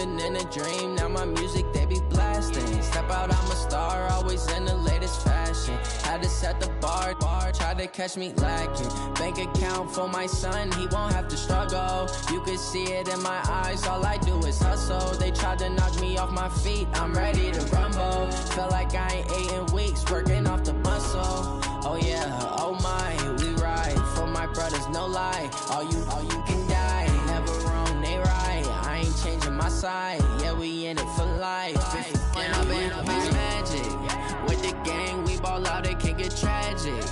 living in a dream, now my music they be blasting. Step out, I'm a star, always in the latest fashion. Had to set the bar, try to catch me lacking. Bank account for my son, he won't have to struggle. You can see it in my eyes, all I do is hustle. They tried to knock me off my feet, I'm ready to rumble. Feel like I ain't ate in weeks, working off the muscle. Oh yeah, oh my, we ride for my brothers, no lie. All you can die, never wrong, they right. I ain't changing my side, yeah, we in it for life. When I'm in magic, with the gang, we ball out, it can get tragic.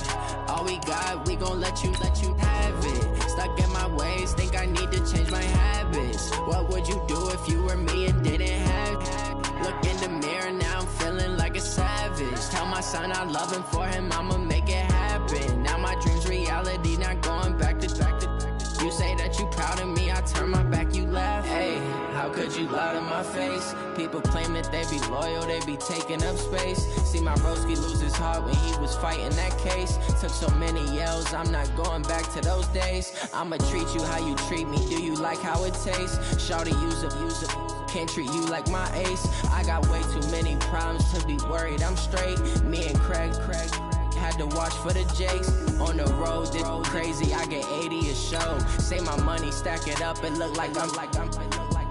All we got, we gon' let you have it. Stuck in my ways, think I need to change my habits. What would you do if you were me and didn't have it? Look in the mirror, now I'm feeling like a savage. Tell my son I love him, for him I'ma make it happen. Now my dream's reality, not going back to. You say that you proud of me, I turn my back, you laugh. Hey, how could you lie to my face? People claim that they be loyal, they be taking up space. See my broski lose his heart when he was fighting that case. Took so many yells, I'm not going back to those days. I'ma treat you how you treat me, do you like how it tastes? Shawty, use it, can't treat you like my ace. I got way too many problems to be worried, I'm straight. Me and Craig had to watch for the Jakes. On the road, this crazy, I get 80 a show. Say my money, stack it up, it look like I'm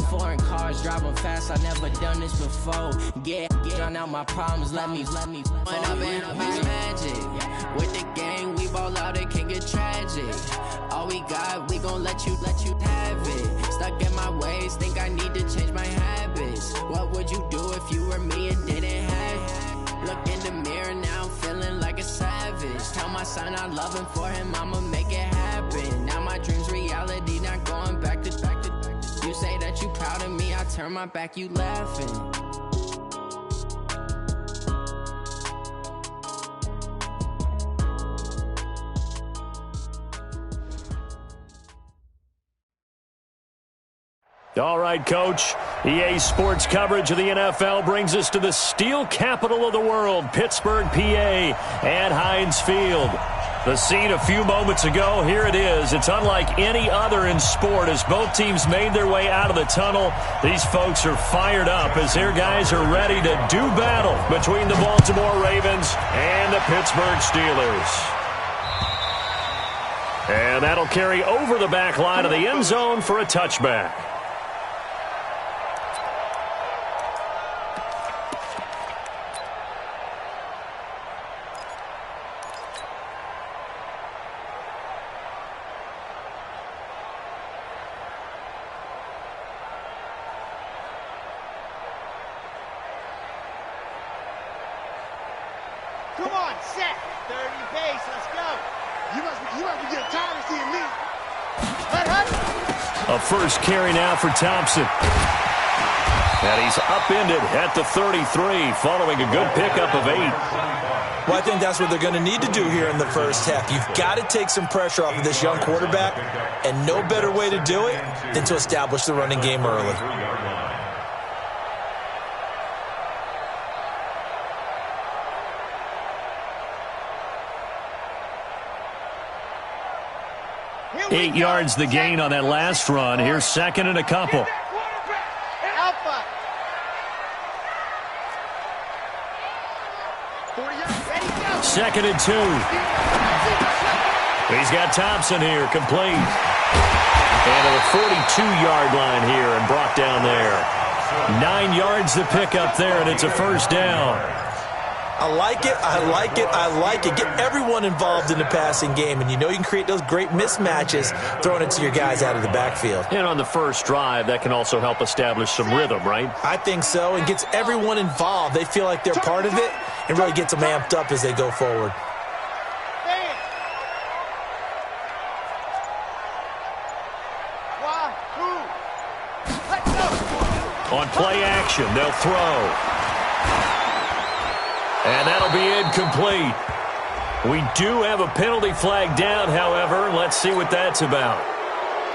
foreign cars, driving fast, I never done this before. Get drown out my problems, let me when I'm in magic. With the gang, we ball out, it can get tragic. All we got, we gon' let you have it. Stuck in my ways, think I need to change my habits. What would you do if you were me and didn't have it? Look in the mirror, now I'm feeling like a savage. Tell my son I love him, for him I'ma make it happen. Now my dream's reality, not going back to. You say that you proud of me, I turn my back, you laughing. All right, Coach. EA Sports coverage of the NFL brings us to the steel capital of the world, Pittsburgh, PA, and Heinz Field. The scene a few moments ago, here it is. It's unlike any other in sport as both teams made their way out of the tunnel. These folks are fired up as their guys are ready to do battle between the Baltimore Ravens and the Pittsburgh Steelers. And that'll carry over the back line of the end zone for a touchback. Come on, set. 30 pace, let's go. You must be getting tired of seeing me. A first carry now for Thompson. And he's upended at the 33 following a good pickup of 8. Well, I think that's what they're going to need to do here in the first half. You've got to take some pressure off of this young quarterback, and no better way to do it than to establish the running game early. Eight yards the gain on that last run. Here's second and a couple. Alpha. 40 yards, ready, go. Second and 2. He's got Thompson here, complete. And to the 42-yard line here and brought down there. 9 yards to pick up there, and it's a first down. I like it, I like it, I like it. Get everyone involved in the passing game, and you know you can create those great mismatches throwing it to your guys out of the backfield. And on the first drive, that can also help establish some rhythm, right? I think so, and gets everyone involved. They feel like they're part of it, and really gets them amped up as they go forward. On play action, they'll throw. And that'll be incomplete. We do have a penalty flag down, however. Let's see what that's about.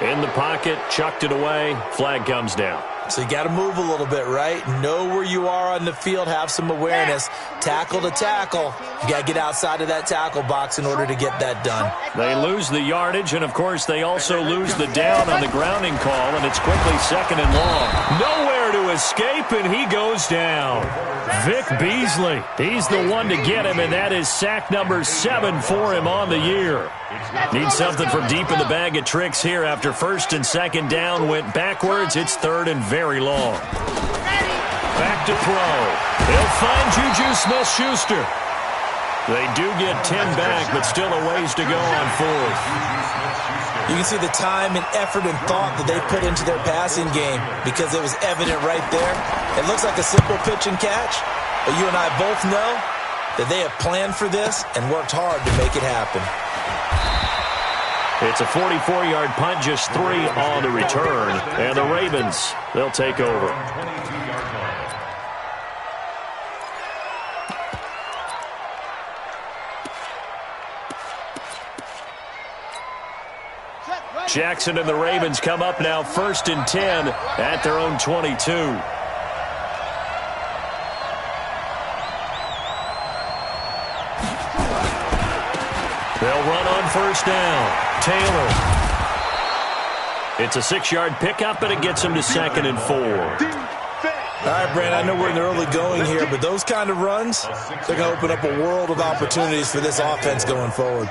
In the pocket, chucked it away. Flag comes down. So you got to move a little bit, right? Know where you are on the field. Have some awareness. Tackle to tackle. You got to get outside of that tackle box in order to get that done. They lose the yardage, and, of course, they also lose the down on the grounding call, and it's quickly second and long. Nowhere there to escape, and he goes down. Vic Beasley, he's the one to get him, and that is sack number 7 for him on the year. Need something from deep in the bag of tricks here after first and second down went backwards. It's third and very long. Back to throw. He'll find Juju Smith-Schuster. They do get 10 back, but still a ways to go on fourth. You can see the time and effort and thought that they put into their passing game because it was evident right there. It looks like a simple pitch and catch, but you and I both know that they have planned for this and worked hard to make it happen. It's a 44-yard punt, just 3 on the return, and the Ravens, they'll take over. Jackson and the Ravens come up now first and 10 at their own 22. They'll run on first down. Taylor. It's a 6-yard pickup, and it gets him to 2nd and 4. All right, Brandon, I know we're in the early going here, but those kind of runs, they're going to open up a world of opportunities for this offense going forward.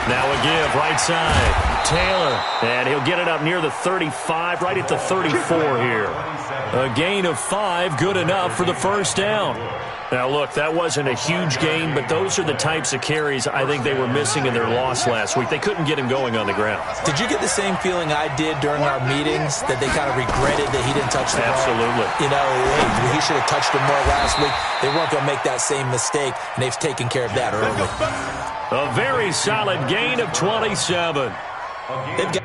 Now a give, right side. Taylor, and he'll get it up near the 35, right at the 34 here. A gain of 5, good enough for the first down. Now, look, that wasn't a huge gain, but those are the types of carries I think they were missing in their loss last week. They couldn't get him going on the ground. Did you get the same feeling I did during our meetings, that they kind of regretted that he didn't touch the ball? Absolutely. You know, hey, he should have touched him more last week. They weren't going to make that same mistake, and they've taken care of that early. A very solid gain of 27. They've got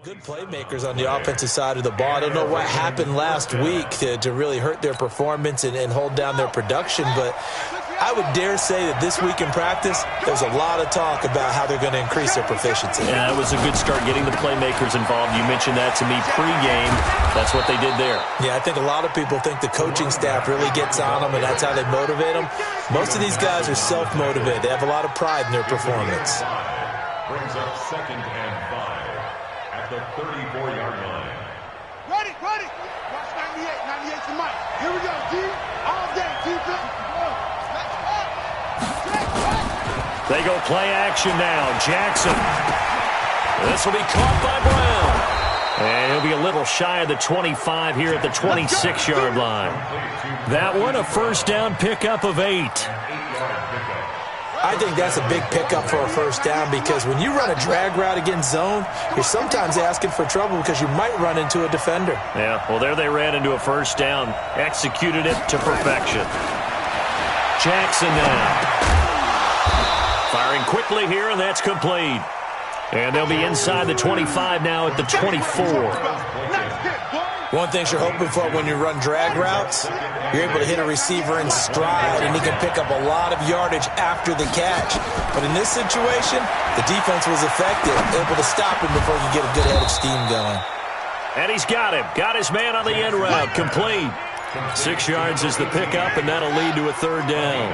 Good playmakers on the offensive side of the ball. I don't know what happened last week to really hurt their performance and hold down their production, but I would dare say that this week in practice, there's a lot of talk about how they're going to increase their proficiency. Yeah, it was a good start getting the playmakers involved. You mentioned that to me pregame. That's what they did there. Yeah, I think a lot of people think the coaching staff really gets on them, and that's how they motivate them. Most of these guys are self-motivated. They have a lot of pride in their performance. Brings up 2nd and 5 at the 34-yard line. Ready. Watch 98. 98's the mic. Here we go, G. All day, defense. They go play action now. Jackson. This will be caught by Brown. And he'll be a little shy of the 25 here at the 26-yard line. That one, a first down pickup of 8. I think that's a big pickup for a first down because when you run a drag route against zone, you're sometimes asking for trouble because you might run into a defender. Yeah, well, there they ran into a first down. Executed it to perfection. Jackson now. Firing quickly here, and that's complete. And they'll be inside the 25 now at the 24. One thing you're hoping for when you run drag routes, you're able to hit a receiver in stride, and he can pick up a lot of yardage after the catch. But in this situation, the defense was effective, able to stop him before he could get a good head of steam going. And he's got him. Got his man on the end route. Complete. 6 yards is the pickup, and that'll lead to a third down.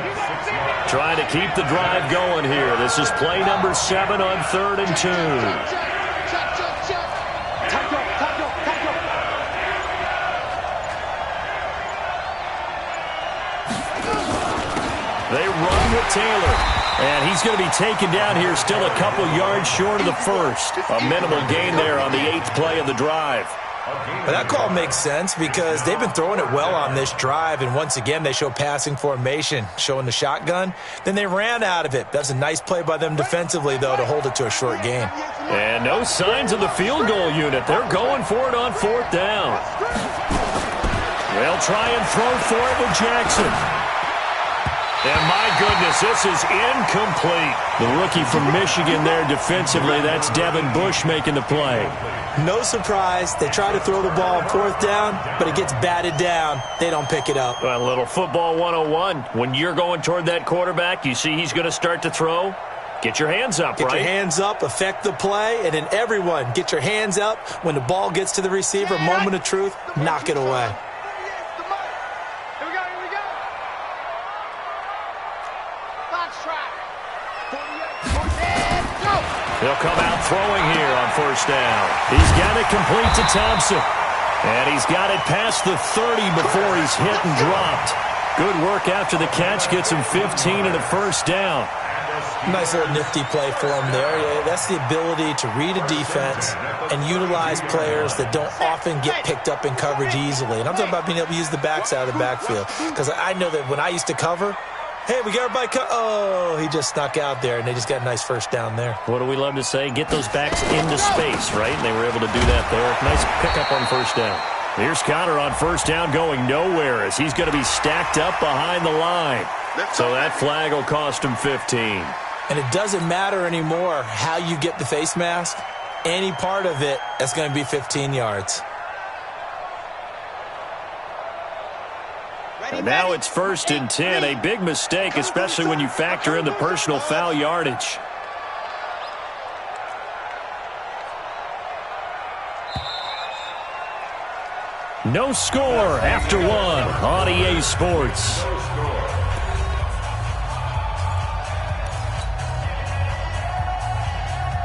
Trying to keep the drive going here. This is play number 7 on 3rd and 2. They run with Taylor. And he's going to be taken down here still a couple yards short of the first. A minimal gain there on the 8th play of the drive. But that call makes sense because they've been throwing it well on this drive, and once again they show passing formation, showing the shotgun. Then they ran out of it. That's a nice play by them defensively, though, to hold it to a short gain. And no signs of the field goal unit. They're going for it on 4th down. They'll try and throw for it with Jackson. And my goodness, this is incomplete. The rookie from Michigan there defensively, that's Devin Bush making the play. No surprise. They try to throw the ball on 4th down, but it gets batted down. They don't pick it up. Well, a little football 101. When you're going toward that quarterback, you see he's going to start to throw. Get your hands up, Get your hands up, affect the play, and then everyone get your hands up. When the ball gets to the receiver, moment of truth, knock it away. He'll come out throwing here on 1st down. He's got it complete to Thompson. And he's got it past the 30 before he's hit and dropped. Good work after the catch. Gets him 15 and a first down. Nice little nifty play for him there. Yeah, that's the ability to read a defense and utilize players that don't often get picked up in coverage easily. And I'm talking about being able to use the backside of the backfield. Because I know that when I used to cover, hey, we got everybody. Oh, he just snuck out there, and they just got a nice first down there. What do we love to say? Get those backs into space, right? And they were able to do that there. Nice pickup on 1st down. Here's Conner on 1st down going nowhere as he's going to be stacked up behind the line. So that flag will cost him 15. And it doesn't matter anymore how you get the face mask. Any part of it is going to be 15 yards. And now it's 1st and 10. A big mistake, especially when you factor in the personal foul yardage. No score after 1 on EA Sports.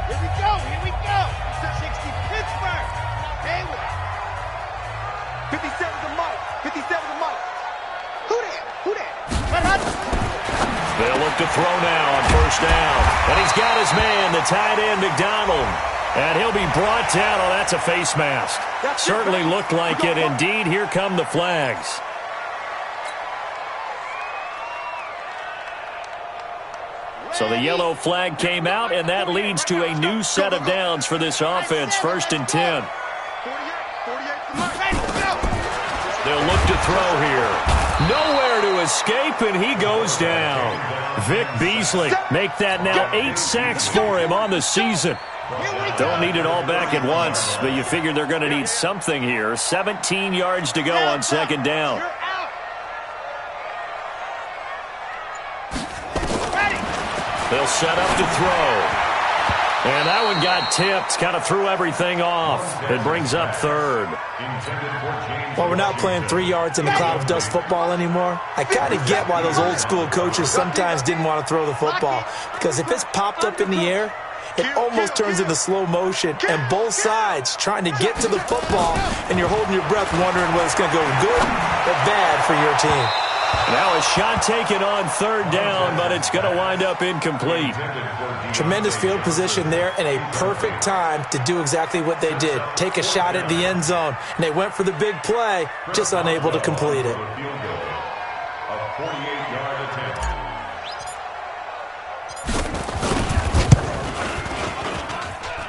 Here we go. 60 Pittsburgh. Hayward. 57 to Mike. 57 to Mike. Who there? They'll look to throw now on 1st down. And he's got his man, the tight end, McDonald. And he'll be brought down. Oh, that's a face mask. Certainly looked like it. Indeed, here come the flags. So the yellow flag came out, and that leads to a new set of downs for this offense. 1st and 10. They'll look to throw here. Nowhere to escape, and he goes down. Vic Beasley make that now 8 sacks for him on the season. Don't need it all back at once, but you figure they're going to need something here. 17 yards to go on second down. They'll set up to throw. And that one got tipped, kind of threw everything off. It brings up third. Well, we're not playing 3 yards in the cloud of dust football anymore. I kind of get why those old school coaches sometimes didn't want to throw the football. Because if it's popped up in the air, it almost turns into slow motion. And both sides trying to get to the football, and you're holding your breath wondering whether it's going to go good or bad for your team. Now a shot taken on third down, but it's going to wind up incomplete. Tremendous field position there and a perfect time to do exactly what they did. Take a shot at the end zone. And they went for the big play, just unable to complete it. A 48-yard attempt.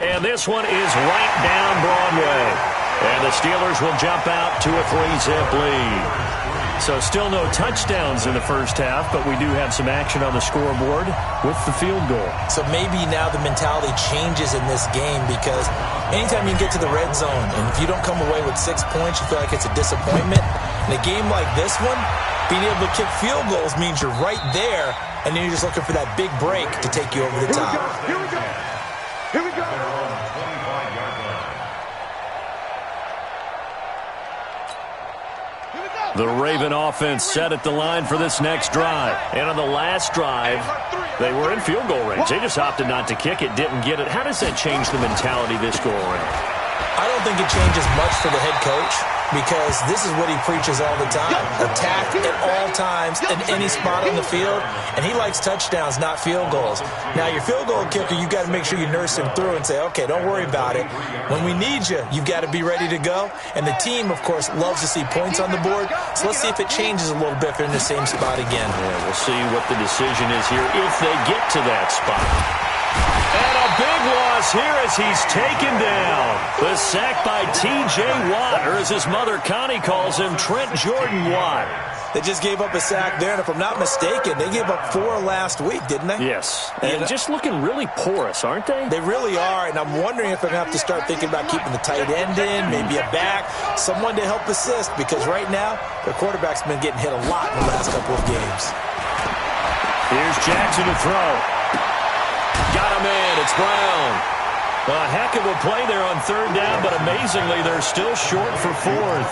And this one is right down Broadway. And the Steelers will jump out to a 3-zip lead. So still no touchdowns in the first half, but we do have some action on the scoreboard with the field goal. So maybe now the mentality changes in this game, because anytime you get to the red zone and if you don't come away with 6 points, you feel like it's a disappointment. In a game like this one, being able to kick field goals means you're right there, and then you're just looking for that big break to take you over the top. Here we go. Here we go. The Raven offense set at the line for this next drive. And on the last drive, they were in field goal range. They just opted not to kick it, didn't get it. How does that change the mentality this go around? I don't think it changes much for the head coach, because this is what he preaches all the time. Attack at all times in any spot on the field, and he likes touchdowns, not field goals. Now, your field goal kicker, you've got to make sure you nurse him through and say, okay, don't worry about it. When we need you, you've got to be ready to go. And the team, of course, loves to see points on the board, so let's see if it changes a little bit if they're in the same spot again. Yeah, we'll see what the decision is here if they get to that spot. And a big loss here as he's taken down. The sack by T.J. Watt, or as his mother Connie calls him, Trent Jordan Watt. They just gave up a sack there, and if I'm not mistaken, they gave up 4 last week, didn't they? Yes, and just looking really porous, aren't they? They really are, and I'm wondering if they're going to have to start thinking about keeping the tight end in, maybe a back, someone to help assist, because right now, their quarterback's been getting hit a lot in the last couple of games. Here's Jackson to throw. Got him in. It's Brown. A heck of a play there on third down, but amazingly, they're still short for fourth.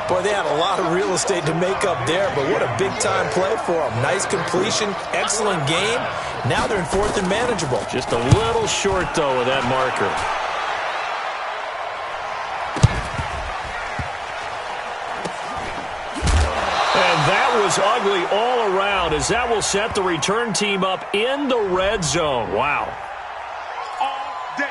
Boy, they had a lot of real estate to make up there, but what a big-time play for them. Nice completion, excellent game. Now they're in fourth and manageable. Just a little short, though, of that marker. That was ugly all around, as that will set the return team up in the red zone. Wow. All day.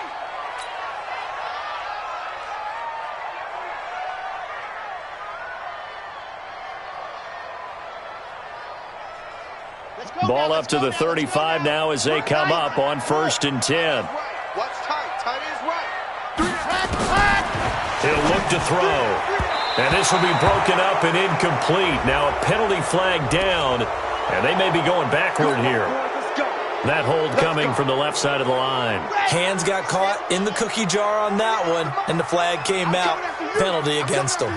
Ball up to the 35 now as they come up on 1st and 10. What's tight? Tight is right. He'll look to throw. And this will be broken up and incomplete. Now a penalty flag down, and they may be going backward here. That hold coming from the left side of the line. Hands got caught in the cookie jar on that one, and the flag came out. Penalty against them.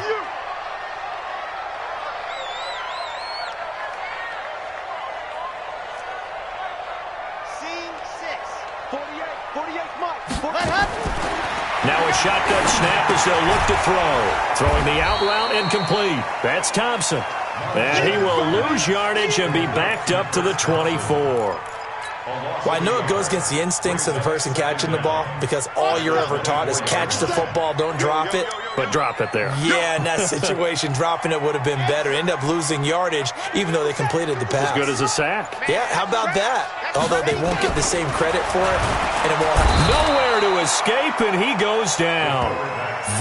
Now a shotgun snap as they'll look to throw. Throwing the out route incomplete. That's Thompson. And he will lose yardage and be backed up to the 24. Well, I know it goes against the instincts of the person catching the ball, because all you're ever taught is catch the football, don't drop it. But drop it there. Yeah, in that situation, dropping it would have been better. End up losing yardage, even though they completed the pass. As good as a sack. Yeah, how about that? Although they won't get the same credit for it, and it won't happen. Nowhere to escape, and he goes down.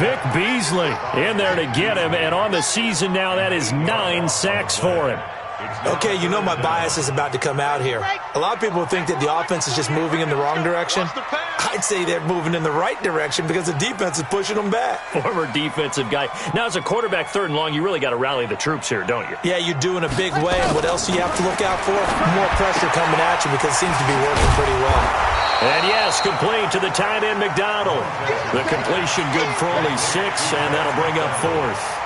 Vic Beasley in there to get him, and on the season now, that is 9 sacks for him. Okay, you know my bias is about to come out here. A lot of people think that the offense is just moving in the wrong direction. I'd say they're moving in the right direction because the defense is pushing them back. Former defensive guy. Now, as a quarterback, 3rd and long, you really got to rally the troops here, don't you? Yeah, you do in a big way. And what else do you have to look out for? More pressure coming at you because it seems to be working pretty well. And yes, complete to the tight end, McDonald. The completion good for only 6, and that'll bring up 4th.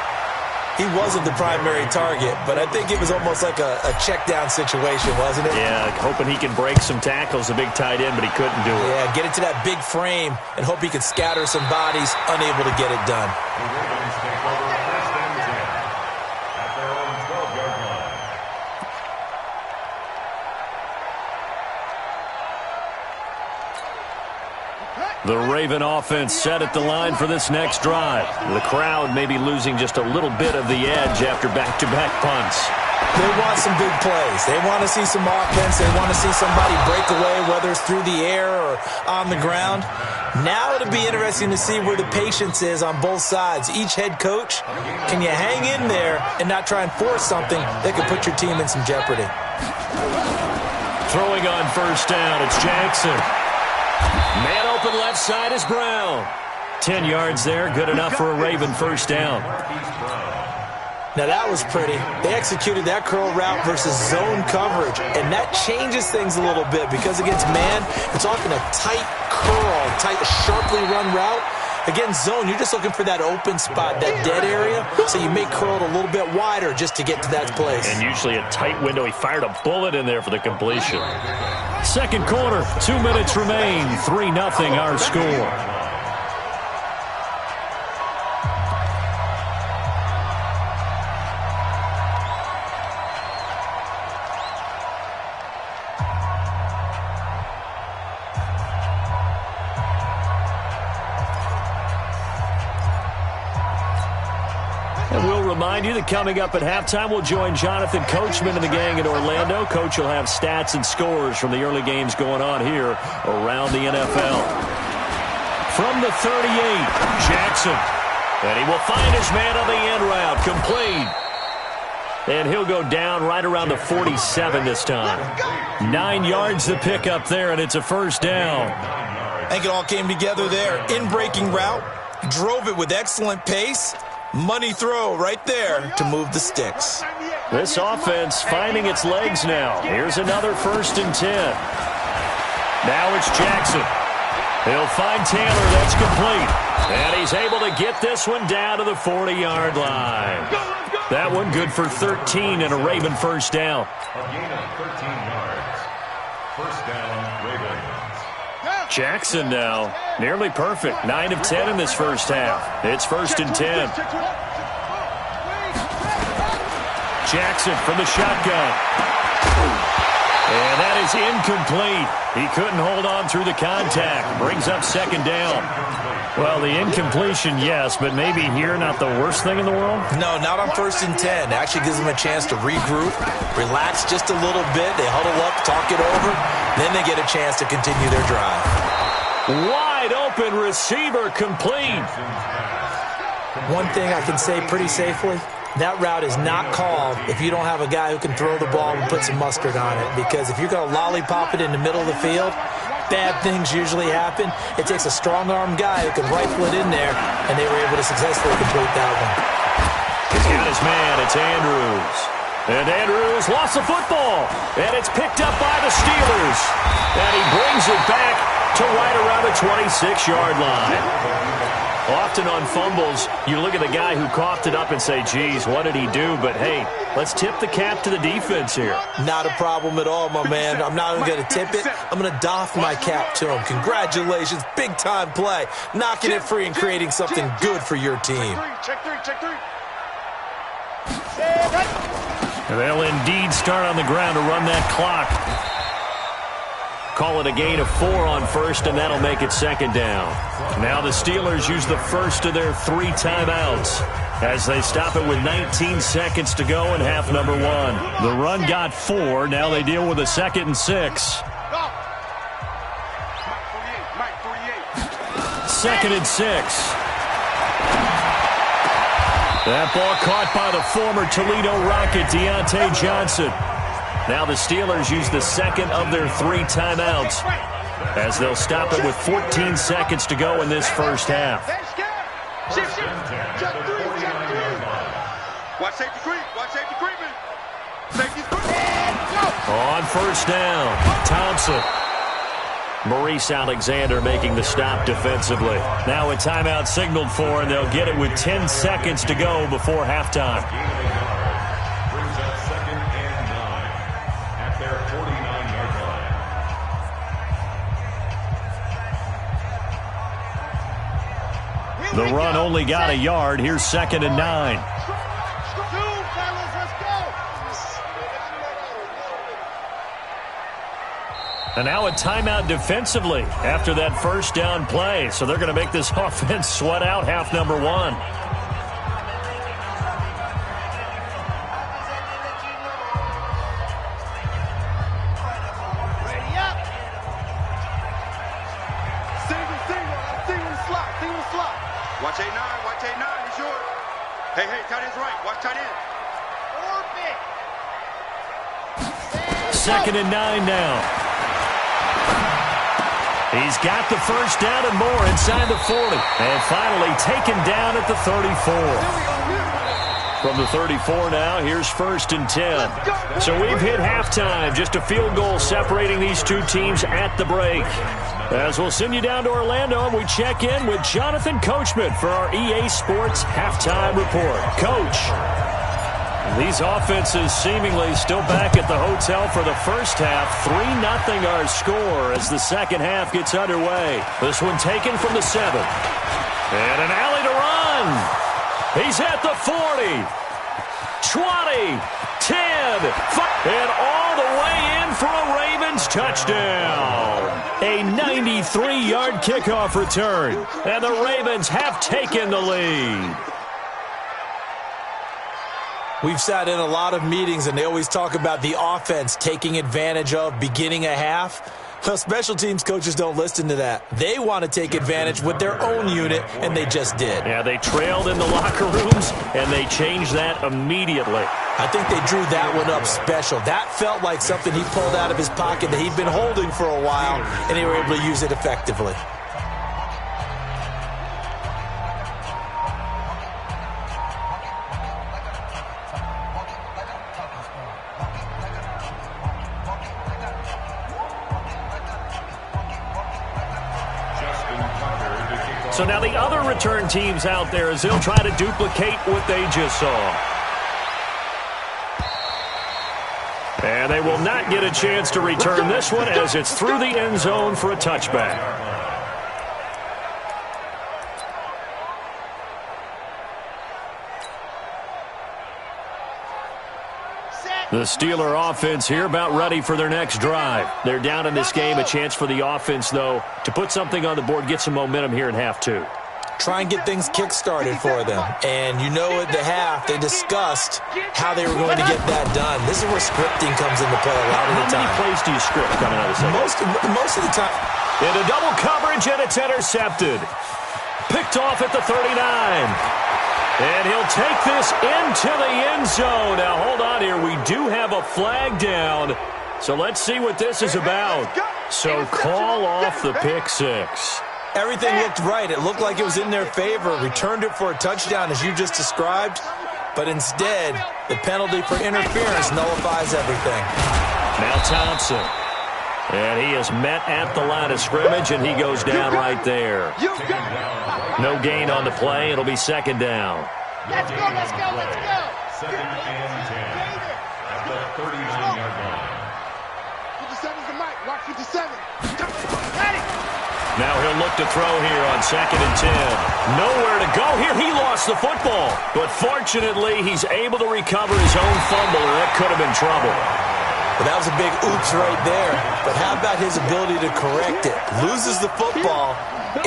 He wasn't the primary target, but I think it was almost like a check-down situation, wasn't it? Yeah, hoping he can break some tackles, a big tight end, but he couldn't do it. Yeah, get into that big frame and hope he can scatter some bodies, unable to get it done. The Raven offense set at the line for this next drive. The crowd may be losing just a little bit of the edge after back-to-back punts. They want some big plays. They want to see some offense. They want to see somebody break away, whether it's through the air or on the ground. Now it'll be interesting to see where the patience is on both sides. Each head coach, can you hang in there and not try and force something that could put your team in some jeopardy? Throwing on 1st down, it's Jackson. Man open left side is Brown. 10 yards there, good enough for a Raven 1st down. Now that was pretty. They executed that curl route versus zone coverage, and that changes things a little bit because against man, it's often a tight curl, sharply run route. Against zone, you're just looking for that open spot, that dead area, so you may curl it a little bit wider just to get to that place. And usually a tight window. He fired a bullet in there for the completion. 2nd quarter, 2 minutes remain, 3-0 our score. And we'll remind you that coming up at halftime, we'll join Jonathan Coachman and the gang in Orlando. Coach will have stats and scores from the early games going on here around the NFL. From the 38, Jackson. And he will find his man on the end route, complete. And he'll go down right around the 47 this time. 9 yards to pick up there, and it's a 1st down. I think it all came together there. In-breaking route, drove it with excellent pace. Money throw right there to move the sticks. This offense finding its legs now. Here's another 1st and 10. Now it's Jackson. He'll find Taylor. That's complete. And he's able to get this one down to the 40-yard line. That one good for 13 and a Raven 1st down. A gain of 13 yards. 1st down, Ravens. Jackson now, nearly perfect. 9 of 10 in this 1st half. It's 1st and 10. Jackson from the shotgun. And that is incomplete. He couldn't hold on through the contact. Brings up 2nd down. Well, the incompletion, yes, but maybe here not the worst thing in the world? No, not on 1st and 10. It actually gives them a chance to regroup, relax just a little bit. They huddle up, talk it over. Then they get a chance to continue their drive. Wide open receiver, complete. One thing I can say pretty safely, that route is not called if you don't have a guy who can throw the ball and put some mustard on it. Because if you're going to lollipop it in the middle of the field, bad things usually happen. It takes a strong-arm guy who can rifle it in there, and they were able to successfully complete that one. He's got his man. It's Andrews. And Andrews lost the football. And it's picked up by the Steelers. And he brings it back to right around the 26-yard line. Often on fumbles, you look at the guy who coughed it up and say, geez, what did he do? But, hey, let's tip the cap to the defense here. Not a problem at all, my man. I'm not even going to tip it. I'm going to doff my cap to him. Congratulations. Big-time play. Knocking it free and creating something good for your team. Check three. They'll indeed start on the ground to run that clock. Call it a gain of 4 on 1st, and that'll make it 2nd down. Now the Steelers use the first of their 3 timeouts as they stop it with 19 seconds to go in half number 1. The run got 4. Now they deal with a 2nd and 6. 2nd and 6. That ball caught by the former Toledo Rocket, Deontay Johnson. Now the Steelers use the second of their 3 timeouts as they'll stop it with 14 seconds to go in this first half. Watch safety creep. Watch safety creeping. Safety's creeping. On first down, Thompson. Maurice Alexander making the stop defensively. Now a timeout signaled for, and they'll get it with 10 seconds to go before halftime. Brings up 2nd and 9 at their 49-yard line. The run only got a yard. Here's 2nd and 9. And now a timeout defensively after that first down play. So they're going to make this offense sweat out half number 1. Ready up. Single slot. Watch 8-9. Watch 8-9. He's yours. Hey, tight end's right. Watch tight end. Orbit. 2nd and 9 now. He's got the first down and more inside the 40. And finally taken down at the 34. From the 34 now, here's 1st and 10. So we've hit halftime. Just a field goal separating these two teams at the break. As we'll send you down to Orlando, and we check in with Jonathan Coachman for our EA Sports Halftime Report. Coach, these offenses seemingly still back at the hotel for the first half. 3-0 our score as the second half gets underway. This one taken from the 7. And an alley to run. He's at the 40, 20, 10, 5, and all the way in for a Ravens touchdown. A 93-yard kickoff return, and the Ravens have taken the lead. We've sat in a lot of meetings, and they always talk about the offense taking advantage of beginning a half. Well, special teams coaches don't listen to that. They want to take advantage with their own unit, and they just did. Yeah, they trailed in the locker rooms, and they changed that immediately. I think they drew that one up special. That felt like something he pulled out of his pocket that he'd been holding for a while, and they were able to use it effectively. So now the other return teams out there as they'll try to duplicate what they just saw. And they will not get a chance to return this one as it's through the end zone for a touchback. The Steeler offense here about ready for their next drive. They're down in this game. A chance for the offense, though, to put something on the board, get some momentum here in half 2. Try and get things kick-started for them. And you know at the half, they discussed how they were going to get that done. This is where scripting comes into play a lot of the time. How many plays do you script coming out of the second? Most of the time. Into double coverage, and it's intercepted. Picked off at the 39. And he'll take this into the end zone. Now, hold on here. We do have a flag down. So let's see what this is about. So call off the pick 6. Everything looked right. It looked like it was in their favor. Returned it for a touchdown, as you just described. But instead, the penalty for interference nullifies everything. Now Thompson. And he is met at the line of scrimmage, and he goes down right there. No gain on the play. It'll be second down. Let's go. 2nd and 10 at the 39-yard line. 57's the mic. Watch 57. Now he'll look to throw here on 2nd and 10. Nowhere to go here. He lost the football. But fortunately, he's able to recover his own fumble, or that could have been trouble. Well, that was a big oops right there. But how about his ability to correct it? Loses the football,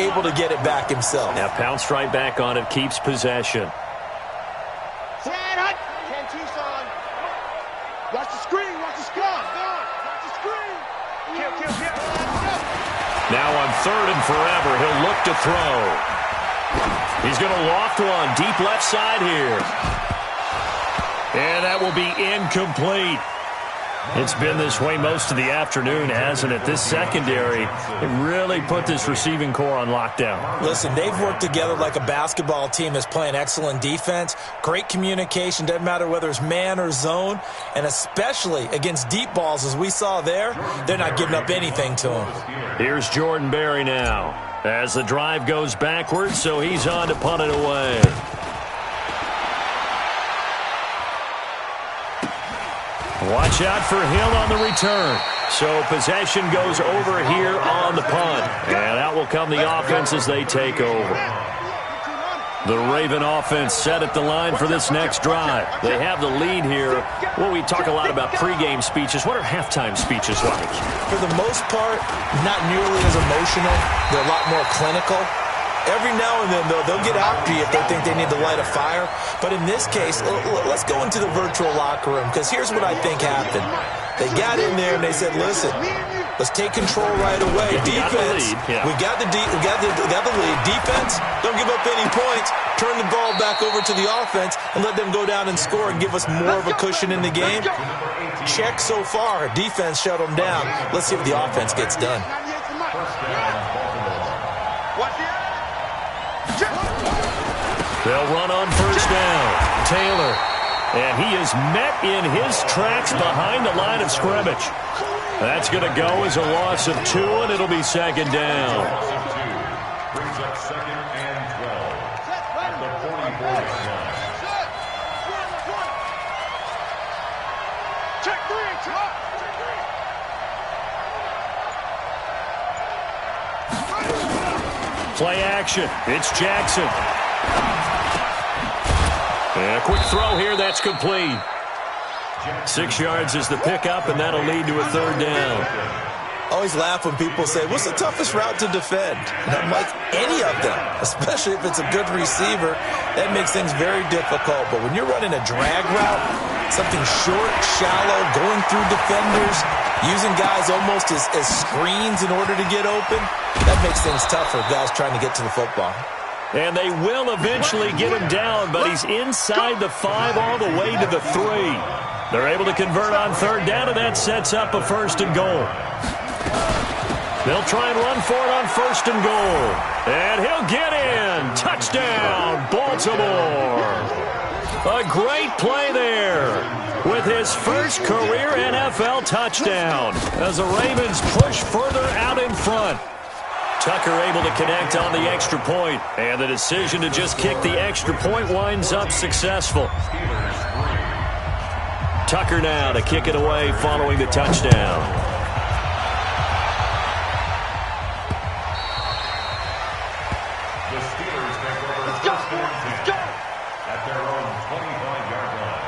able to get it back himself. Now pounced right back on it, keeps possession. Ken Tucson. Watch the screen. Watch the screen. Watch the screen. Kill. Now on 3rd and forever, he'll look to throw. He's going to loft one deep left side here. And that will be incomplete. It's been this way most of the afternoon, hasn't it? This secondary really put this receiving core on lockdown. Listen, they've worked together like a basketball team that's playing excellent defense. Great communication, doesn't matter whether it's man or zone. And especially against deep balls, as we saw there, they're not giving up anything to them. Here's Jordan Berry now as the drive goes backwards, so he's on to punt it away. Watch out for Hill on the return. So possession goes over here on the punt. And out will come the offense as they take over. The Raven offense set at the line for this next drive. They have the lead here. Well, we talk a lot about pregame speeches. What are halftime speeches like? For the most part, not nearly as emotional. They're a lot more clinical. Every now and then, though, they'll get after you if they think they need to light a fire. But in this case, let's go into the virtual locker room, because here's what I think happened. They got in there and they said, listen, let's take control right away. Defense, we got the lead. Defense, don't give up any points. Turn the ball back over to the offense and let them go down and score and give us more of a cushion in the game. Check so far. Defense shut them down. Let's see if the offense gets done. They'll run on first down. Taylor. And he is met in his tracks behind the line of scrimmage. That's going to go as a loss of 2, and it'll be second down. Brings up second and 12 at the 44-yard line. Check 3. Play action. It's Jackson. And a quick throw here. That's complete. 6 yards is the pickup, and that'll lead to a third down. Always laugh when people say, what's the toughest route to defend? And I'm like, any of them, especially if it's a good receiver. That makes things very difficult. But when you're running a drag route, something short, shallow, going through defenders, using guys almost as screens in order to get open, that makes things tough for guys trying to get to the football. And they will eventually get him down, but he's inside the 5 all the way to the 3. They're able to convert on third down, and that sets up a first and goal. They'll try and run for it on first and goal. And he'll get in. Touchdown, Baltimore. A great play there with his first career NFL touchdown as the Ravens push further out in front. Tucker able to connect on the extra point, and the decision to just kick the extra point winds up successful. Tucker now to kick it away following the touchdown. The Steelers take over first and 10 at their own 25-yard line.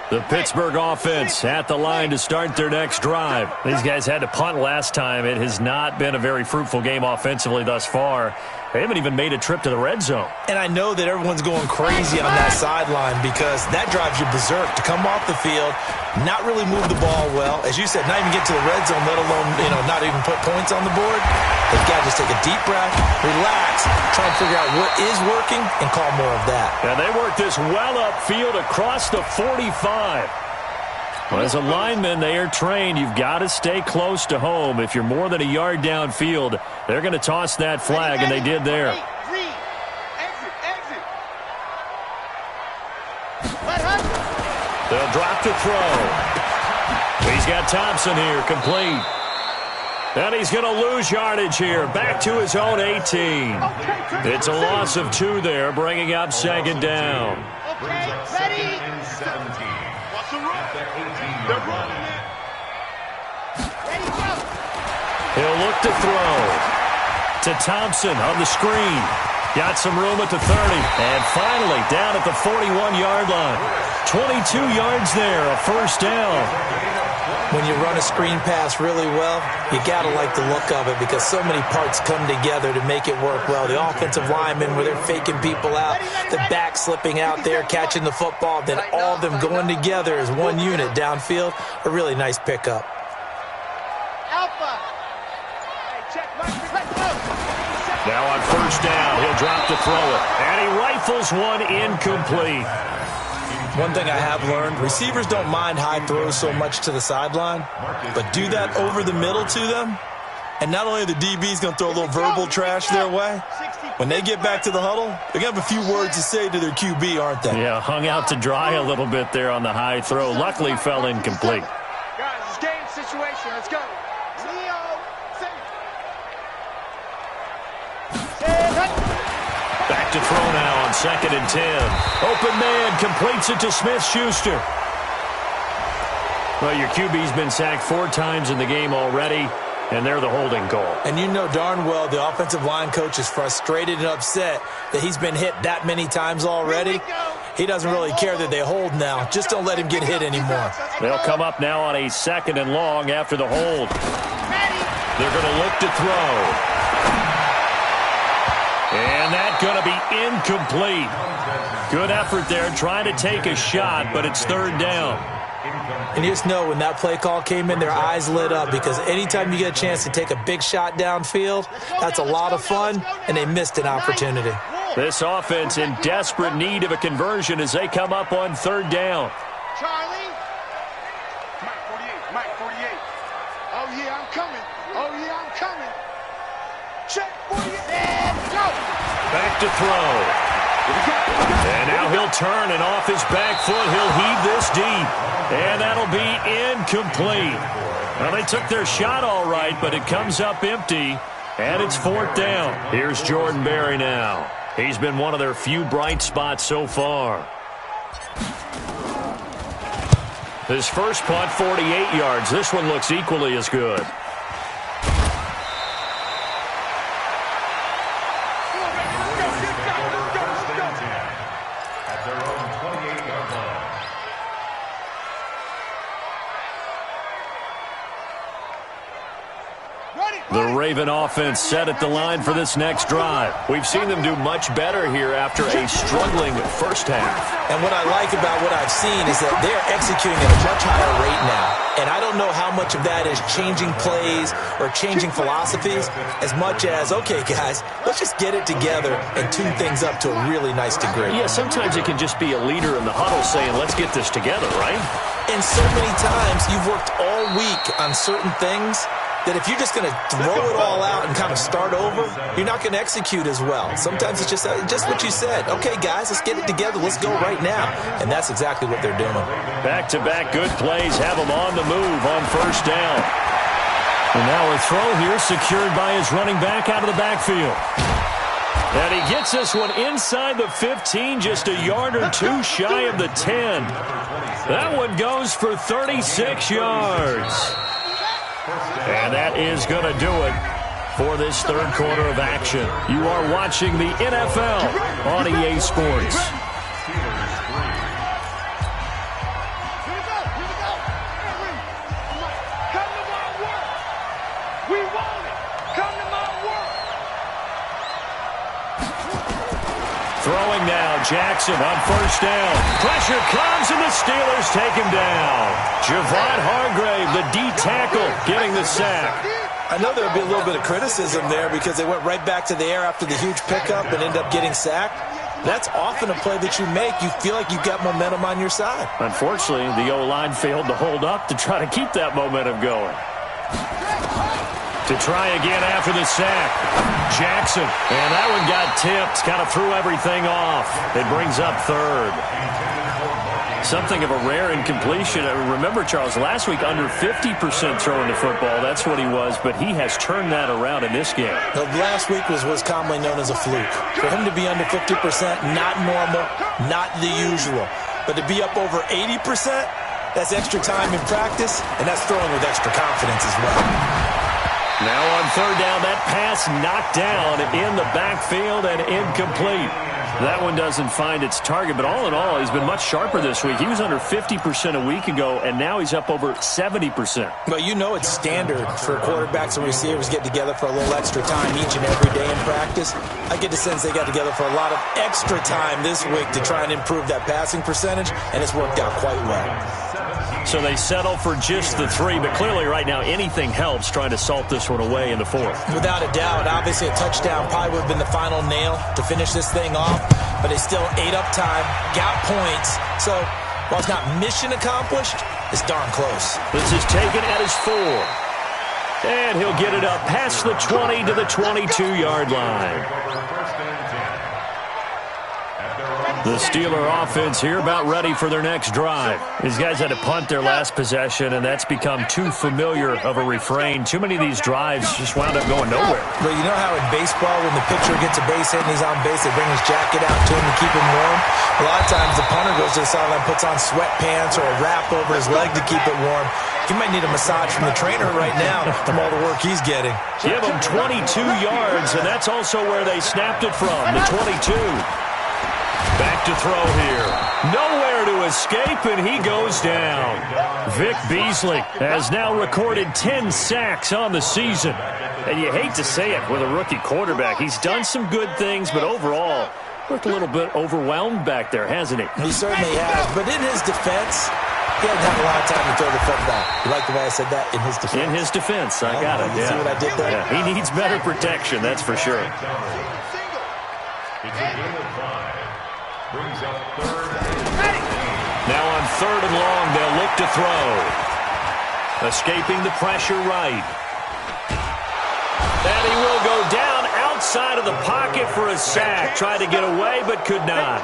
The Pittsburgh offense at the line to start their next drive. These guys had to punt last time. It has not been a very fruitful game offensively thus far. They haven't even made a trip to the red zone. And I know that everyone's going crazy on that sideline because that drives you berserk to come off the field, not really move the ball well. As you said, not even get to the red zone, let alone, not even put points on the board. They've got to just take a deep breath, relax, try and figure out what is working, and call more of that. And they work this well upfield across the 45. Well, as a lineman, they are trained. You've got to stay close to home. If you're more than a yard downfield, they're going to toss that flag, and they did there. They'll drop to throw. He's got Thompson here, complete. And he's going to lose yardage here, back to his own 18. It's a loss of 2 there, bringing up second down. Brings up second and 17 at the 18-yard line. He'll look to throw to Thompson on the screen. Got some room at the 30. And finally down at the 41-yard line. 22 yards there, a first down. When you run a screen pass really well, you got to like the look of it because so many parts come together to make it work well. The offensive linemen, where they're faking people out, the back slipping out there, catching the football, then all of them going together as one unit downfield. A really nice pickup. Now on first down, he'll drop to throw it. And he rifles one incomplete. One thing I have learned, receivers don't mind high throws so much to the sideline, but do that over the middle to them, and not only are the DBs going to throw a little verbal trash their way, when they get back to the huddle, they're going to have a few words to say to their QB, aren't they? Yeah, hung out to dry a little bit there on the high throw. Luckily fell incomplete. Guys, it's game situation. Let's go. Back to throw now on 2nd and 10. Open man completes it to Smith-Schuster. Well, your QB's been sacked 4 times in the game already, and they're the holding call. And you know darn well the offensive line coach is frustrated and upset that he's been hit that many times already. He doesn't really care that they hold now. Just don't let him get hit anymore. They'll come up now on a 2nd and long after the hold. They're going to look to throw. And that's going to be incomplete. Good effort there trying to take a shot, but it's 3rd down. And you just know when that play call came in, their eyes lit up because anytime you get a chance to take a big shot downfield, that's a lot of fun, and they missed an opportunity. This offense in desperate need of a conversion as they come up on 3rd down. Charlie. Mike 48. Oh, yeah, I'm coming. Oh, yeah, I'm coming. Check 48. Go. Back to throw. And now he'll turn, and off his back foot, he'll heave this deep. And that'll be incomplete. Well, they took their shot all right, but it comes up empty, and it's 4th down. Here's Jordan Berry now. He's been one of their few bright spots so far. His first punt, 48 yards. This one looks equally as good. The Raven offense set at the line for this next drive. We've seen them do much better here after a struggling first half. And what I like about what I've seen is that they're executing at a much higher rate now. And I don't know how much of that is changing plays or changing philosophies as much as, okay, guys, let's just get it together and tune things up to a really nice degree. Yeah, sometimes it can just be a leader in the huddle saying, let's get this together, right? And so many times you've worked all week on certain things that if you're just going to throw it all out and kind of start over, you're not going to execute as well. Sometimes it's just what you said. Okay, guys, let's get it together. Let's go right now. And that's exactly what they're doing. Back-to-back good plays have them on the move on first down. And now a throw here secured by his running back out of the backfield. And he gets this one inside the 15, just a yard or two shy of the 10. That one goes for 36 yards. And that is going to do it for this 3rd quarter of action. You are watching the NFL on EA Sports. Throwing now, Jackson on first down. Pressure comes, and the Steelers take him down. Javon Hargrave, the D tackle, getting the sack. I know there'll be a little bit of criticism there because they went right back to the air after the huge pickup and ended up getting sacked. That's often a play that you make. You feel like you've got momentum on your side. Unfortunately, the O-line failed to hold up to try to keep that momentum going. To try again after the sack. Jackson. And that one got tipped. Kind of threw everything off. It brings up 3rd. Something of a rare incompletion. Remember, Charles, last week under 50% throwing the football. That's what he was, but he has turned that around in this game. Now, last week was what's commonly known as a fluke. For him to be under 50%, not normal, not the usual. But to be up over 80%, that's extra time in practice, and that's throwing with extra confidence as well. Now on 3rd down, that pass knocked down in the backfield and incomplete. That one doesn't find its target, but all in all, he's been much sharper this week. He was under 50% a week ago, and now he's up over 70%. Well, you know it's standard for quarterbacks and receivers get together for a little extra time each and every day in practice. I get the sense they got together for a lot of extra time this week to try and improve that passing percentage, and it's worked out quite well. So they settle for just the 3, but clearly right now anything helps trying to salt this one away in the 4th. Without a doubt, obviously a touchdown probably would have been the final nail to finish this thing off, but they still ate up time, got points. So while it's not mission accomplished, it's darn close. This is taken at his 4. And he'll get it up past the 20 to the 22-yard line. The Steeler offense here about ready for their next drive. These guys had to punt their last possession, and that's become too familiar of a refrain. Too many of these drives just wound up going nowhere. But you know how in baseball, when the pitcher gets a base hit and he's on base, they bring his jacket out to him to keep him warm? A lot of times the punter goes to the sideline, puts on sweatpants or a wrap over his leg to keep it warm. He might need a massage from the trainer right now from all the work he's getting. Give him 22 yards, and that's also where they snapped it from, the 22. Back to throw here. Nowhere to escape, and he goes down. Vic Beasley has now recorded 10 sacks on the season. And you hate to say it with a rookie quarterback. He's done some good things, but overall, looked a little bit overwhelmed back there, hasn't he? He certainly has, but in his defense, he hasn't had a lot of time to throw the football. You like the way I said that? In his defense? In his defense, I got it, You see what I did there? Yeah, he needs better protection, that's for sure. It's a gain of 5. Brings up 3rd. Now on 3rd and long, they'll look to throw. Escaping the pressure right. And he will go down outside of the pocket for a sack. Tried to get away, but could not.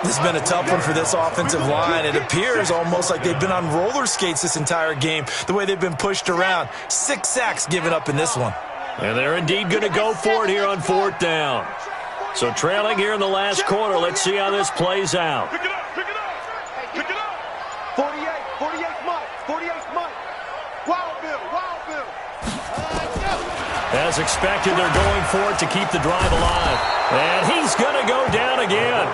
This has been a tough one for this offensive line. It appears almost like they've been on roller skates this entire game, the way they've been pushed around. 6 sacks given up in this one. And they're indeed going to go for it here on 4th down. So trailing here in the last quarter, let's see how this plays out. Pick it up, pick it up. Pick it up. 48 Mike. Wild Bill. As expected, they're going for it to keep the drive alive. And he's going to go down again.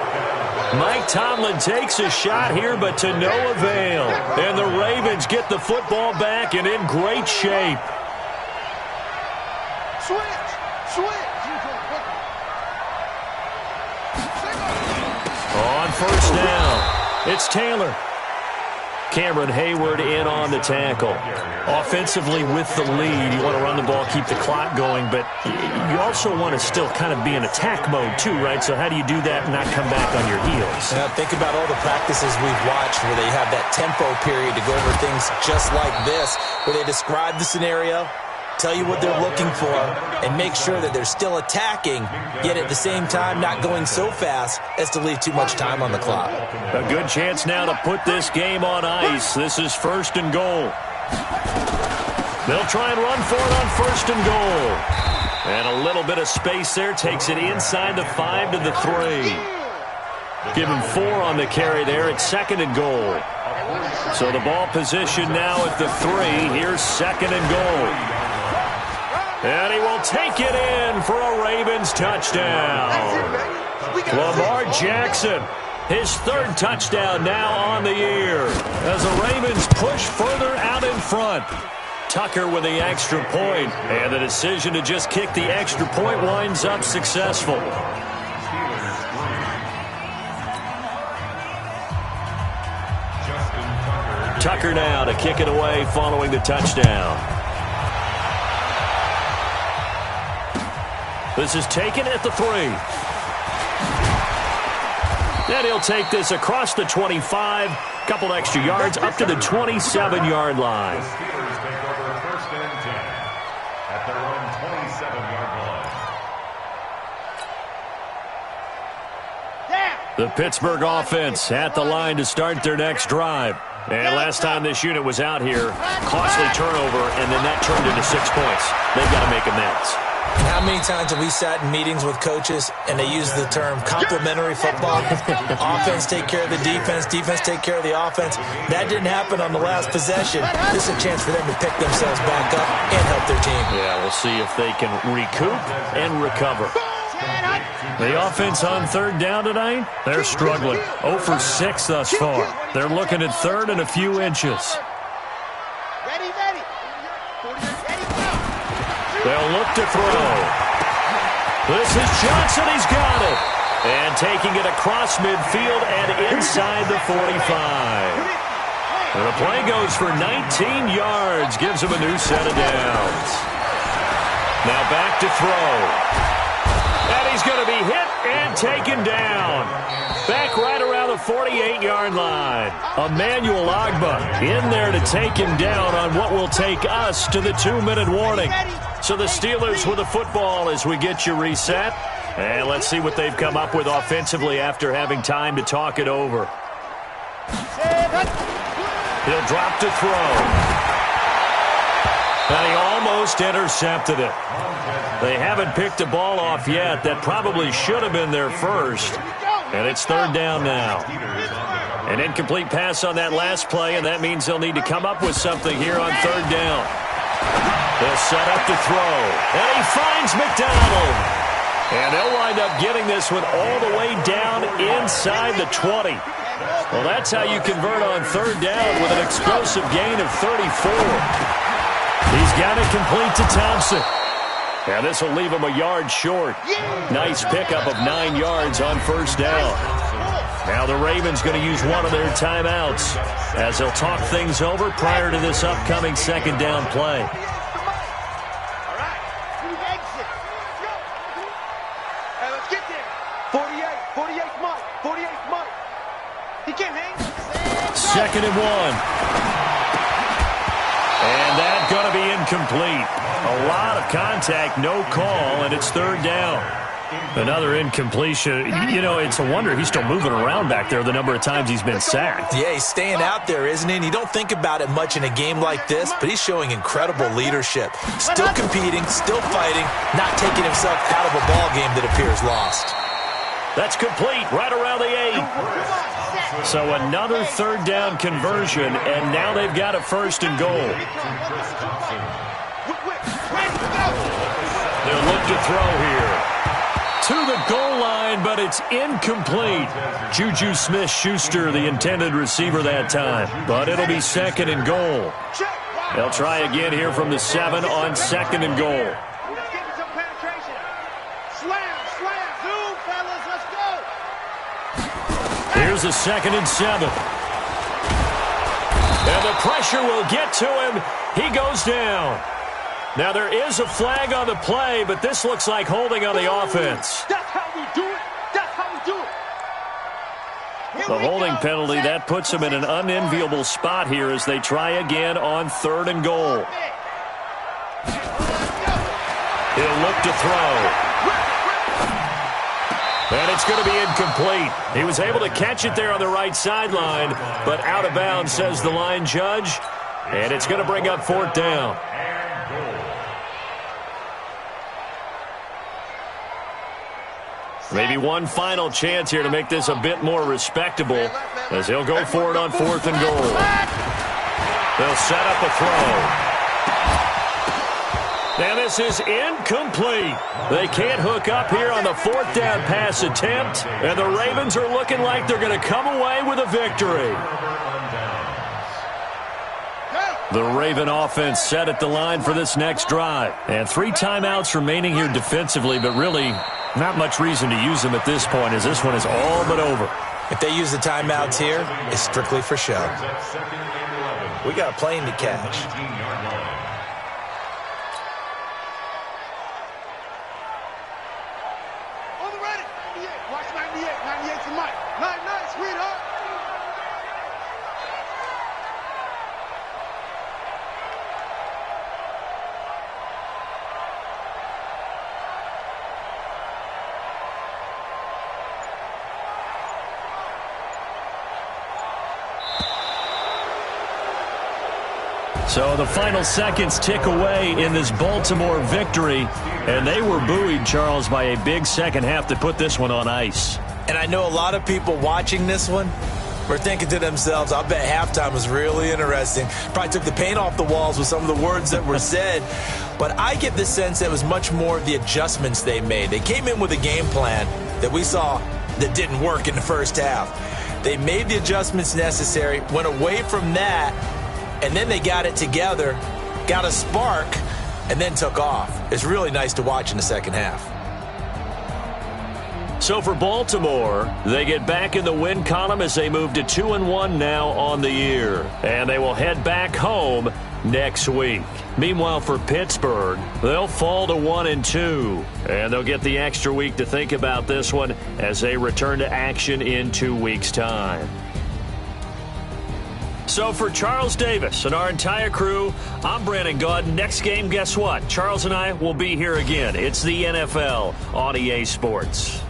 Mike Tomlin takes a shot here, but to no avail. And the Ravens get the football back and in great shape. Switch. On 1st down, it's Taylor. Cameron Hayward in on the tackle. Offensively with the lead, you want to run the ball, keep the clock going, but you also want to still kind of be in attack mode too, right? So how do you do that and not come back on your heels? Yeah, think about all the practices we've watched where they have that tempo period to go over things just like this, where they describe the scenario, tell you what they're looking for, and make sure that they're still attacking, yet at the same time not going so fast as to leave too much time on the clock. A good chance now to put this game on ice. This is 1st and goal. They'll try and run for it on 1st and goal. And a little bit of space there takes it inside the 5 to the 3. Give him 4 on the carry there. It's 2nd and goal. So the ball position now at the 3. Here's 2nd and goal. And he will take it in for a Ravens touchdown. Lamar Jackson, his 3rd touchdown now on the year as the Ravens push further out in front. Tucker with the extra point, and the decision to just kick the extra point winds up successful. Tucker now to kick it away following the touchdown. This is taken at the 3. Then he'll take this across the 25, couple extra yards up to the 27-yard line. The Steelers take over 1st and 10 at their own 27-yard line. The Pittsburgh offense at the line to start their next drive. And last time this unit was out here, costly turnover, and then that turned into 6 points. They've got to make amends. How many times have we sat in meetings with coaches and they use the term complementary football? Offense take care of the defense, defense take care of the offense. That didn't happen on the last possession. This is a chance for them to pick themselves back up and help their team. Yeah, we'll see if they can recoup and recover. The offense on third down tonight, they're struggling. 0 for 6 thus far. They're looking at third and a few inches. They'll look to throw. This is Johnson. He's got it. And taking it across midfield and inside the 45. And the play goes for 19 yards. Gives him a new set of downs. Now back to throw. And he's going to be hit and taken down. Back right around the 48-yard line. Emmanuel Ogbah in there to take him down on what will take us to the 2-minute warning. So the Steelers with the football as we get you reset. And let's see what they've come up with offensively after having time to talk it over. He'll drop to throw. And he almost intercepted it. They haven't picked a ball off yet. That probably should have been their first. And it's third down now. An incomplete pass on that last play, and that means they'll need to come up with something here on third down. They'll set up to throw. And he finds McDonald. And they'll wind up getting this one all the way down inside the 20. Well, that's how you convert on third down with an explosive gain of 34. He's got it complete to Thompson. And this will leave him a yard short. Nice pickup of 9 yards on first down. Now the Ravens going to use one of their timeouts as they'll talk things over prior to this upcoming second down play. Second and 1. And that's going to be incomplete. A lot of contact, no call, and it's third down. Another incompletion. You know, it's a wonder he's still moving around back there the number of times he's been sacked. Yeah, he's staying out there, isn't he? And you don't think about it much in a game like this, but he's showing incredible leadership. Still competing, still fighting, not taking himself out of a ball game that appears lost. That's complete, right around the 8. So another third down conversion, and now they've got a first and goal. They'll look to throw here. To the goal line, but it's incomplete. Juju Smith-Schuster, the intended receiver that time. But it'll be second and goal. They'll try again here from the 7 on second and goal. Here's a 2nd and 7. And the pressure will get to him. He goes down. Now there is a flag on the play, but this looks like holding on the offense. That's how we do it. That's how we do it. The holding penalty, that puts him in an unenviable spot here as they try again on third and goal. He'll look to throw. And it's going to be incomplete. He was able to catch it there on the right sideline, but out of bounds, says the line judge. And it's going to bring up fourth down. Maybe one final chance here to make this a bit more respectable as he'll go for it on fourth and goal. They'll set up a throw. And this is incomplete. They can't hook up here on the fourth down pass attempt, and the Ravens are looking like they're going to come away with a victory. The Raven offense set at the line for this next drive. And 3 timeouts remaining here defensively, but really not much reason to use them at this point as this one is all but over. If they use the timeouts here, it's strictly for show. We got a plane to catch. On the ready. 98. Watch 98. 98 to Mike. 99, sweetheart. So the final seconds tick away in this Baltimore victory, and they were buoyed, Charles, by a big second half to put this one on ice. And I know a lot of people watching this one were thinking to themselves, I bet halftime was really interesting. Probably took the paint off the walls with some of the words that were said. But I get the sense that it was much more of the adjustments they made. They came in with a game plan, that we saw that didn't work in the first half. They made the adjustments necessary, went away from that, and then they got it together, got a spark, and then took off. It's really nice to watch in the second half. So for Baltimore, they get back in the win column as they move to 2-1 now on the year. And they will head back home next week. Meanwhile, for Pittsburgh, they'll fall to 1-2. And they'll get the extra week to think about this one as they return to action in 2 weeks' time. So for Charles Davis and our entire crew, I'm Brandon Gaudin. Next game, guess what? Charles and I will be here again. It's the NFL on EA Sports.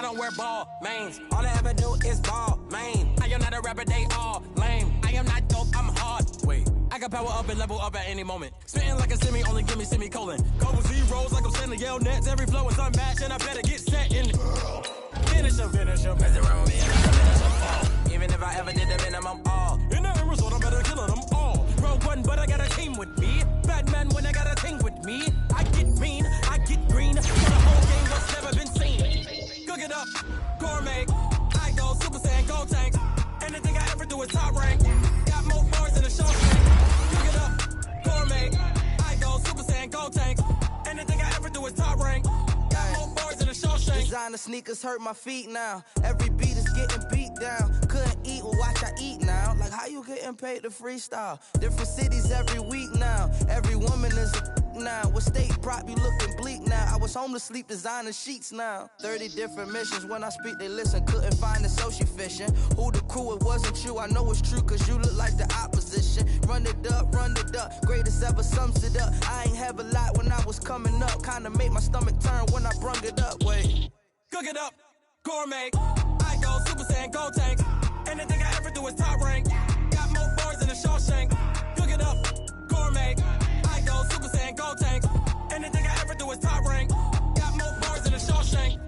don't wear ball mains. All I ever do is ball, man. I am not a rapper, they all lame. I am not dope, I'm hard. Wait, I can power up and level up at any moment. Spitting like a semi, only give me semicolon. Couple zeros like I'm sending yell nets. Every flow is unmatched, and I better get set in it. Finish him. Mess around with me and I can finish them all. Even if I ever did the minimum all. In the result, I'm better killing them all. Rogue one, but I got a team with me. Batman when I got a team with me. I get mean, I get green. For the whole game, what's never been seen. Cook it up, gourmet. I go Super Saiyan, Gold Tanks. Anything I ever do is top rank. Got more bars than a show tank. Cook it up, gourmet. I go Super Saiyan, Gold Tanks. Anything I ever do is top rank. Got more bars than a show tank. Designer sneakers hurt my feet now. Every beat is getting beat down. Couldn't eat, well watch I eat now. Like how you getting paid to freestyle? Different cities every week now. Every woman is a now. What state prop you looking bleak now? I was home to sleep designing sheets now. 30 different missions. When I speak they listen. Couldn't find the social fishing. Who the crew? It wasn't you. I know it's true cause you look like the opposition. Run it up. Greatest ever sums it up. I ain't have a lot when I was coming up. Kinda made my stomach turn when I brung it up. Wait. Cook it up, gourmet. I go Super Saiyan, Gold Tanks. Anything I ever do is top rank. Got more bars than a Shawshank. Cook it up, gourmet. I go Super Saiyan, Gold Tanks. Anything I ever do is top rank. Got more bars than a Shawshank.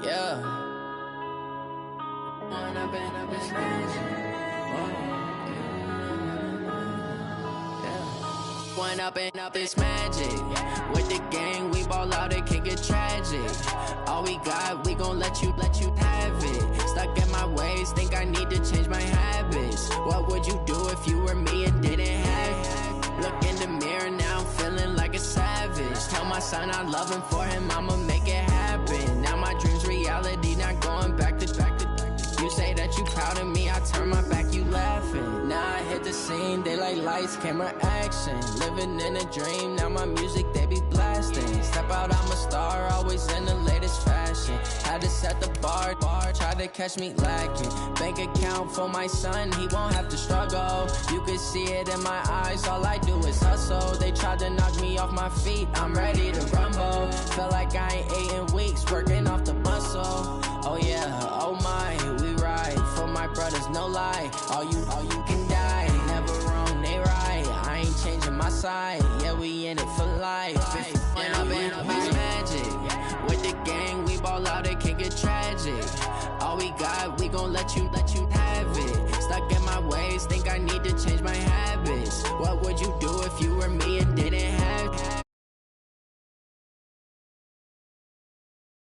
Yeah. Wanna bend up his One up and up is magic. With the gang, we ball out, it can get tragic. All we got, we gon' let you have it. Stuck in my ways, think I need to change my habits. What would you do if you were me and didn't have it? Look in the mirror, now I'm feeling like a savage. Tell my son I love him, for him I'ma make it happen. Now my dream's reality, not going back to. You say that you proud of me, I turn my back, you laughing. Now I hit the scene, they like lights, camera, action. Living in a dream, now my music, they be blasting. Step out, I'm a star, always in the latest fashion. Had to set the bar, try to catch me lacking. Bank account for my son, he won't have to struggle. You can see it in my eyes, all I do is hustle. They tried to knock me off my feet, I'm ready to rumble. Feel like I ain't ate in weeks, working off the muscle. Oh yeah, oh my, we ride for my brothers, no lie. All you can die, never wrong, they right. I ain't changing my side, yeah, we in it for life. When up and up is magic. With the gang, we ball out, it can get tragic. All we got, we gon' let you have it. Stuck in my ways, think I need to change